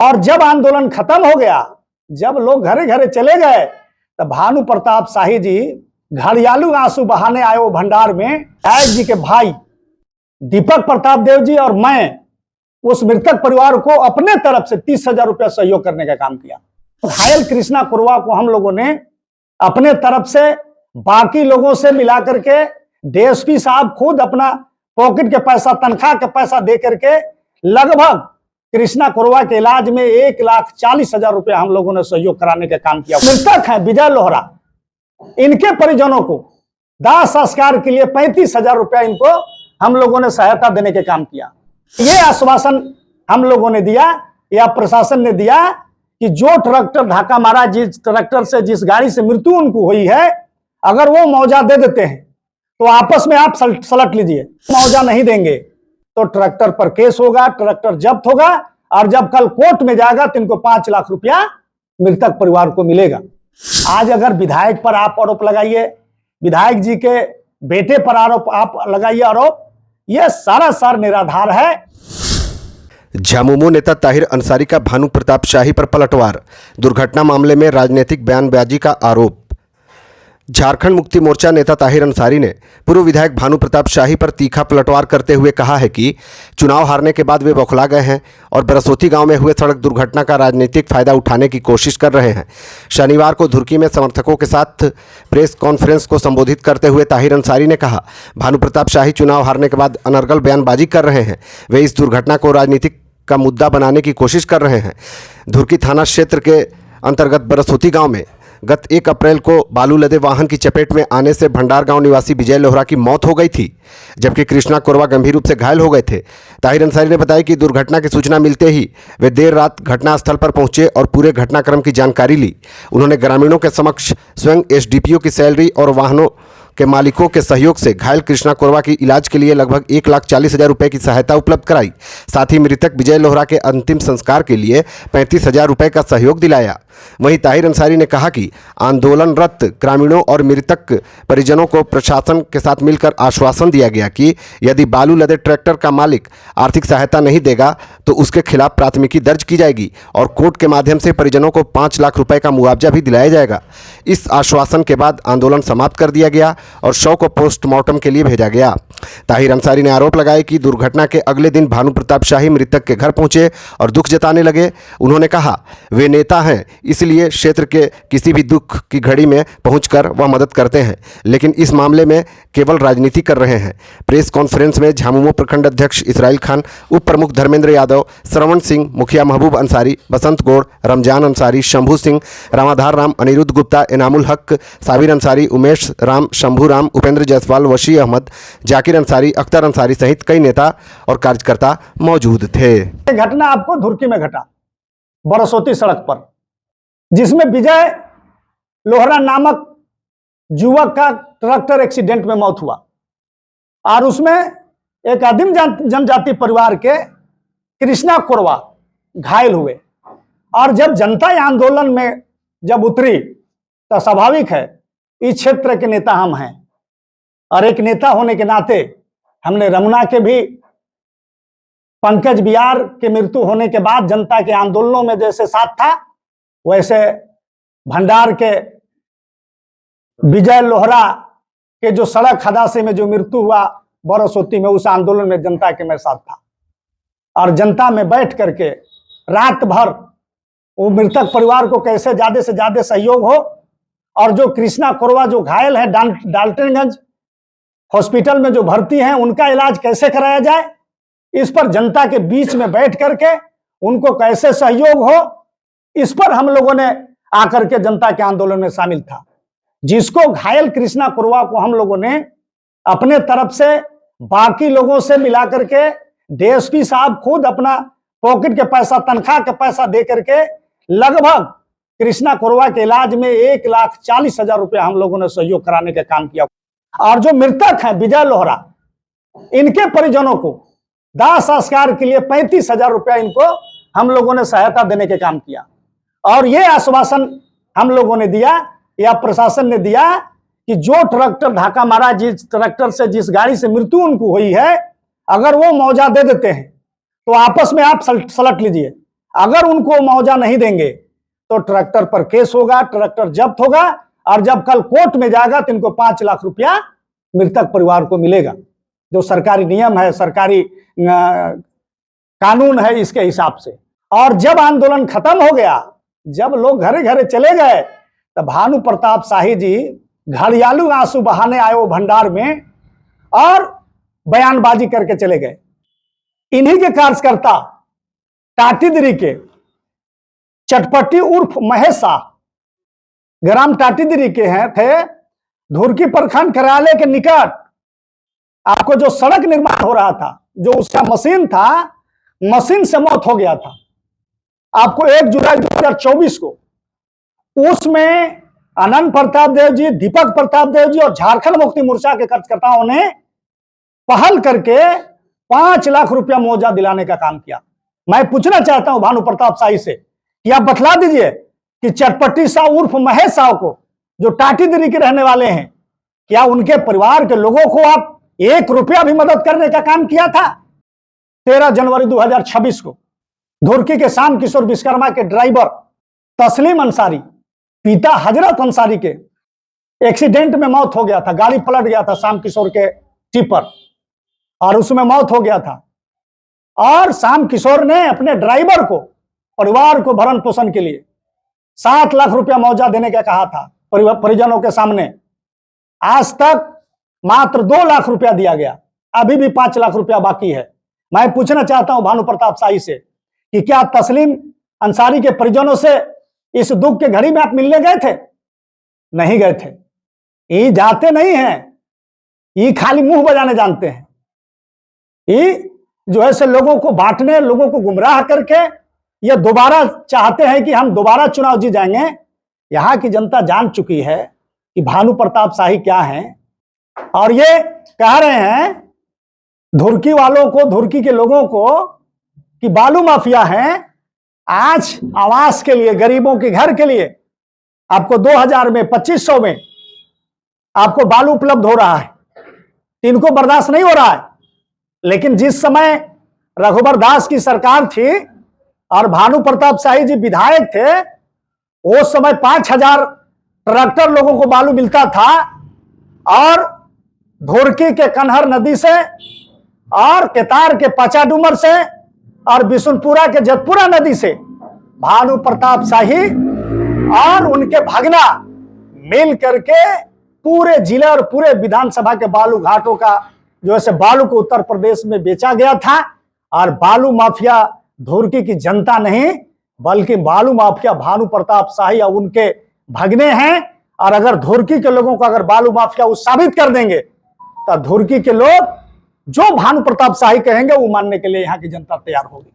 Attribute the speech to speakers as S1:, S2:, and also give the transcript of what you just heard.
S1: और जब आंदोलन खत्म हो गया, जब लोग घरे घरे चले गए, तो भानु प्रताप शाही जी घड़ियालू आंसू बहाने आए वो भंडार में। विधायक जी के भाई दीपक प्रताप देव जी और मैं उस मृतक परिवार को अपने तरफ से 30,000 रुपया सहयोग करने का काम किया। घायल कृष्णा कुरवा को हम लोगों ने अपने तरफ से बाकी लोगों से मिलाकर के डीएसपी साहब खुद अपना पॉकेट के पैसा, तनख्वाह के पैसा दे करके लगभग कृष्णा कुरवा के इलाज में 1,40,000 रुपया हम लोगों ने सहयोग कराने का काम किया। मृतक है विजय लोहरा, इनके परिजनों को दाह संस्कार के लिए 35,000 रुपया इनको हम लोगों ने सहायता देने का काम किया। ये आश्वासन हम लोगों ने दिया या प्रशासन ने दिया कि जो ट्रैक्टर धक्का मारा, जिस ट्रैक्टर से जिस गाड़ी से मृत्यु उनको हुई है, अगर वो मुआवजा दे देते हैं तो आपस में आप सलट लीजिए। मुआवजा नहीं देंगे तो ट्रैक्टर पर केस होगा, ट्रैक्टर जब्त होगा और जब कल कोर्ट में जाएगा तो इनको 5 लाख रुपया मृतक परिवार को मिलेगा। आज अगर विधायक पर आप आरोप लगाइए, विधायक जी के बेटे पर आरोप आप लगाइए आरोप, यह सारा निराधार है।
S2: झामुमो नेता ताहिर अंसारी का भानु प्रताप शाही पर पलटवार, दुर्घटना मामले में राजनीतिक बयानबाजी का आरोप। झारखंड मुक्ति मोर्चा नेता ताहिर अंसारी ने पूर्व विधायक भानु प्रताप शाही पर तीखा पलटवार करते हुए कहा है कि चुनाव हारने के बाद वे बौखला गए हैं और बरसोती गांव में हुए सड़क दुर्घटना का राजनीतिक फायदा उठाने की कोशिश कर रहे हैं। शनिवार को धुरकी में समर्थकों के साथ प्रेस कॉन्फ्रेंस को संबोधित करते हुए ताहिर अंसारी ने कहा, भानु प्रताप शाही चुनाव हारने के बाद अनर्गल बयानबाजी कर रहे हैं। वे इस दुर्घटना को राजनीतिक का मुद्दा बनाने की कोशिश कर रहे हैं। धुरकी थाना क्षेत्र के अंतर्गत बरसोती गाँव में गत 1 अप्रैल को बालू लदे वाहन की चपेट में आने से भंडार गांव निवासी विजय लोहरा की मौत हो गई थी, जबकि कृष्णा कुरवा गंभीर रूप से घायल हो गए थे। ताहिर अंसारी ने बताया कि दुर्घटना की सूचना मिलते ही वे देर रात घटनास्थल पर पहुंचे और पूरे घटनाक्रम की जानकारी ली। उन्होंने ग्रामीणों के समक्ष स्वयं एसडीपीओ की सैलरी और वाहनों के मालिकों के सहयोग से घायल कृष्णा कुरवा की इलाज के लिए लगभग 1,40,000 रुपये की सहायता उपलब्ध कराई। साथ ही मृतक विजय लोहरा के अंतिम संस्कार के लिए 35,000 रुपये का सहयोग दिलाया। वहीं ताहिर अंसारी ने कहा कि आंदोलनरत ग्रामीणों और मृतक परिजनों को प्रशासन के साथ मिलकर आश्वासन दिया गया कि यदि बालू लदे ट्रैक्टर का मालिक आर्थिक सहायता नहीं देगा तो उसके खिलाफ प्राथमिकी दर्ज की जाएगी और कोर्ट के माध्यम से परिजनों को 5 लाख रुपए का मुआवजा भी दिलाया जाएगा। इस आश्वासन के बाद आंदोलन समाप्त कर दिया गया और शव को पोस्टमार्टम के लिए भेजा गया। ताहिर अंसारी ने आरोप लगाया कि दुर्घटना के अगले दिन भानु प्रताप शाही मृतक के घर पहुंचे और दुख जताने लगे। उन्होंने कहा, वे नेता हैं, इसलिए क्षेत्र के किसी भी दुख की घड़ी में पहुंचकर वह मदद करते हैं, लेकिन इस मामले में केवल राजनीति कर रहे हैं। प्रेस कॉन्फ्रेंस में झामुमो प्रखंड अध्यक्ष इसराइल खान, उप प्रमुख धर्मेंद्र यादव, श्रवण सिंह, मुखिया महबूब अंसारी, बसंत गौड़, रमजान अंसारी, शंभू सिंह, रामाधार राम, अनिरुद्ध गुप्ता, इनामुल हक, साबिर अंसारी, उमेश राम, शंभू राम, उपेंद्र जायसवाल, वशी अहमद, जाकिर अंसारी, अख्तर अंसारी सहित कई नेता और कार्यकर्ता मौजूद थे।
S1: घटना आपको धुरकी में घटा, बरसोती सड़क पर, जिसमें विजय लोहरा नामक युवक का ट्रैक्टर एक्सीडेंट में मौत हुआ और उसमें एक आदिम जनजाति परिवार के कृष्णा कुरवा घायल हुए। और जब जनता आंदोलन में जब उतरी तो स्वाभाविक है, इस क्षेत्र के नेता हम हैं और एक नेता होने के नाते हमने रमुना के भी पंकज बिहार के मृत्यु होने के बाद जनता के आंदोलनों में जैसे साथ था, वैसे भंडार के विजय लोहरा के जो सड़क हादसे में जो मृत्यु हुआ बरसोती में, उस आंदोलन में जनता के मैं साथ था और जनता में बैठ करके रात भर वो मृतक परिवार को कैसे ज्यादा से ज्यादा सहयोग हो और जो कृष्णा कुरवा जो घायल है डाल्टनगंज हॉस्पिटल में जो भर्ती हैं, उनका इलाज कैसे कराया जाए, इस पर जनता के बीच में बैठ करके उनको कैसे सहयोग हो, इस पर हम लोगों ने आकर के जनता के आंदोलन में शामिल था। जिसको घायल कृष्णा कुरवा को हम लोगों ने अपने तरफ से बाकी लोगों से मिलाकर के डीएसपी साहब खुद अपना पॉकेट के पैसा, तनख्वाह के पैसा दे करके लगभग कृष्णा कुरवा के इलाज में 1,40,000 रुपया हम लोगों ने सहयोग कराने का काम किया। और जो मृतक हैं विजय लोहरा, इनके परिजनों को दाह संस्कार के लिए 35,000 रुपया इनको हम लोगों ने सहायता देने का काम किया। और ये आश्वासन हम लोगों ने दिया या प्रशासन ने दिया कि जो ट्रैक्टर धक्का मारा, जिस ट्रैक्टर से जिस गाड़ी से मृत्यु उनको हुई है, अगर वो मुआवजा दे देते हैं तो आपस में आप सलट लीजिए। अगर उनको मुआवजा नहीं देंगे तो ट्रैक्टर पर केस होगा, ट्रैक्टर जब्त होगा, और जब कल कोर्ट में जाएगा तो इनको 5 लाख रुपया मृतक परिवार को मिलेगा, जो सरकारी नियम है, सरकारी कानून है, इसके हिसाब से। और जब आंदोलन खत्म हो गया, जब लोग घरे घरे चले गए, तो भानु प्रताप शाही जी घड़ियालू आंसू बहाने आए वो भंडार में और बयानबाजी करके चले गए। इन्हीं के कार्यकर्ता टाटीदिरी के चटपटी उर्फ महेश शाह, ग्राम टाटीदिरी के थे, धुरकी प्रखंड कार्यालय के निकट आपको जो सड़क निर्माण हो रहा था, जो उसका मशीन था, मशीन से मौत हो गया था आपको 1 जुलाई 2024 को। उसमें अनंत प्रताप देव जी, दीपक प्रताप देव जी और झारखंड मुक्ति मोर्चा के कार्यकर्ताओं ने पहल करके 5 लाख रुपया मुआवजा दिलाने का काम किया। मैं पूछना चाहता हूं भानु प्रताप शाही से कि आप बतला दीजिए कि चटपटी शाह उर्फ महेश शाह को, जो टाटीदिरी के रहने वाले हैं, क्या उनके परिवार के लोगों को आप 1 रुपया भी मदद करने का काम किया था? 13 जनवरी 2026 को धुरकी के श्याम किशोर विश्वकर्मा के ड्राइवर तस्लीम अंसारी, पिता हजरत अंसारी के एक्सीडेंट में मौत हो गया था। गाड़ी पलट गया था श्याम किशोर के टिपर और उसमें मौत हो गया था। और श्याम किशोर ने अपने ड्राइवर को, परिवार को भरण पोषण के लिए 7 लाख रुपया मुआवजा देने का कहा था परिजनों के सामने। आज तक मात्र 2 लाख रुपया दिया गया, अभी भी 5 लाख रुपया बाकी है। मैं पूछना चाहता हूं भानु प्रताप शाही से कि क्या तस्लीम अंसारी के परिजनों से इस दुख के घड़ी में आप मिलने गए थे? नहीं गए थे। ये जाते नहीं हैं, ये खाली मुंह बजाने जानते हैं। ये जो है से लोगों को बांटने, लोगों को गुमराह करके ये दोबारा चाहते हैं कि हम दोबारा चुनाव जीत जाएंगे। यहां की जनता जान चुकी है कि भानु प्रताप शाही क्या हैं, और ये कह रहे हैं धुरकी वालों को, धुरकी के लोगों को कि बालू माफिया हैं। आज आवास के लिए, गरीबों के घर के लिए आपको 2000 में, 2500 में आपको बालू उपलब्ध हो रहा है, इनको बर्दाश्त नहीं हो रहा है। लेकिन जिस समय रघुवर दास की सरकार थी और भानु प्रताप शाही जी विधायक थे, उस समय 5000 ट्रैक्टर लोगों को बालू मिलता था, और धुरकी के कन्हर नदी से और केतार के पचाडूमर से और बिशुनपुरा के जतपुरा नदी से भानु प्रताप शाही और उनके भगना मिल करके पूरे जिले और पूरे विधानसभा के बालू घाटों का जो है बालू को उत्तर प्रदेश में बेचा गया था। और बालू माफिया धुरकी की जनता नहीं, बल्कि बालू माफिया भानु प्रताप शाही और उनके भगने हैं। और अगर धुरकी के लोगों को अगर बालू माफिया वो साबित कर देंगे, तो धुरकी के लोग जो भानु प्रताप शाही कहेंगे वो मानने के लिए यहाँ की जनता तैयार होगी।